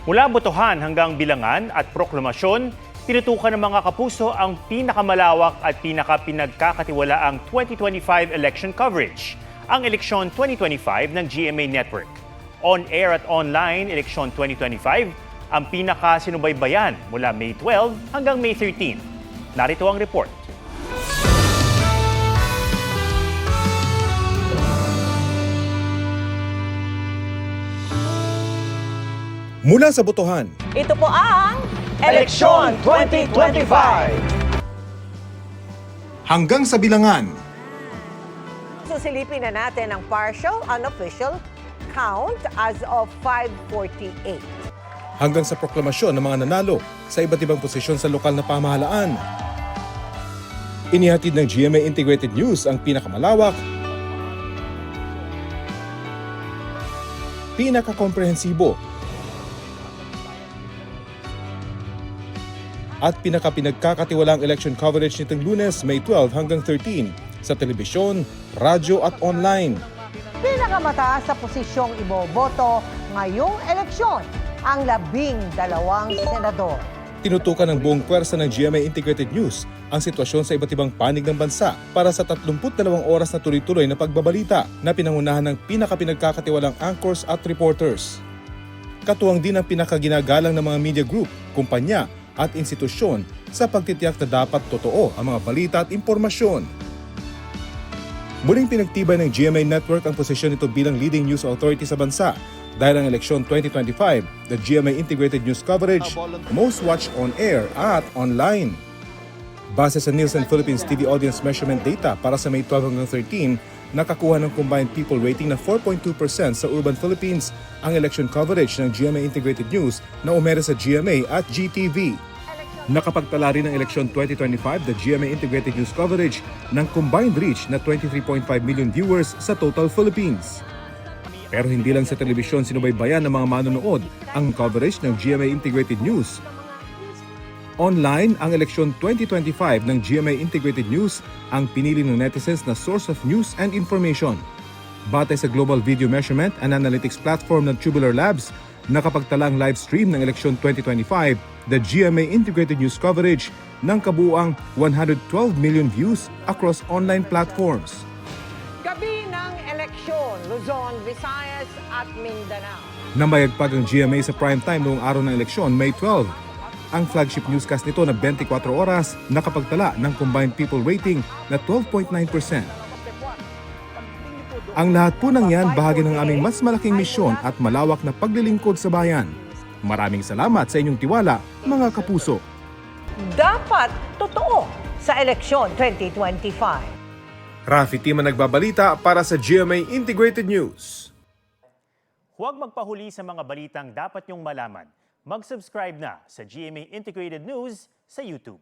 Mula botohan hanggang bilangan at proklamasyon, tinutukan ng mga kapuso ang pinakamalawak at pinakapinagkakatiwalaang 2025 election coverage, ang Eleksyon 2025 ng GMA Network. On-air at online, Eleksyon 2025, ang pinakasinubaybayan mula May 12 hanggang May 13. Narito ang report. Mula sa botohan Ito po ang Eleksyon 2025. hanggang sa bilangan, Susilipin na natin ang partial, unofficial count as of 5:48. hanggang sa proklamasyon ng mga nanalo sa iba't ibang posisyon sa lokal na pamahalaan. Inihatid ng GMA Integrated News ang pinakamalawak, pinakakomprehensibo, at pinakapinagkakatiwalang election coverage nitong Lunes, May 12 hanggang 13 sa telebisyon, radyo at online. Pinakamataas sa posisyong iboboto ngayong eleksyon ang 12 senador. Tinutukan ng buong pwersa ng GMA Integrated News ang sitwasyon sa iba't ibang panig ng bansa para sa 32 oras na tuloy-tuloy na pagbabalita na pinangunahan ng pinakapinagkakatiwalang anchors at reporters. Katuwang din ang pinakaginagalang ng mga media group, kumpanya at institusyon sa pagtitiyak na dapat totoo ang mga balita at impormasyon. Muling pinagtibay ng GMA Network ang posisyon nito bilang leading news authority sa bansa dahil ang eleksyon 2025, the GMA Integrated News Coverage, most watched on air at online. Base sa Nielsen Philippines TV audience measurement data para sa May 12 hanggang 13, nakakuha ng combined people rating na 4.2% sa urban Philippines ang election coverage ng GMA Integrated News na umere sa GMA at GTV. Nakapagtala rin ng eleksyon 2025, the GMA Integrated News coverage ng combined reach na 23.5 million viewers sa total Philippines. Pero hindi lang sa telebisyon sinubaybayan ng mga manonood ang coverage ng GMA Integrated News. Online, ang eleksyon 2025 ng GMA Integrated News ang pinili ng netizens na source of news and information. Batay sa Global Video Measurement and Analytics Platform ng Tubular Labs, nakapagtalang live stream ng eleksyon 2025, the GMA Integrated News coverage ng kabuuang 112 million views across online platforms. Gabi ng eleksyon, Luzon, Visayas at Mindanao. Namayagpag ang GMA sa primetime noong araw ng eleksyon, May 12. Ang flagship newscast nito na 24 oras nakapagtala ng combined people rating na 12.9%. Ang lahat po ng yan bahagi ng aming mas malaking misyon at malawak na paglilingkod sa bayan. Maraming salamat sa inyong tiwala, mga kapuso. Dapat totoo sa eleksyon 2025. Rafi Tima nagbabalita para sa GMA Integrated News. Huwag magpahuli sa mga balitang dapat niyong malaman. Mag-subscribe na sa GMA Integrated News sa YouTube.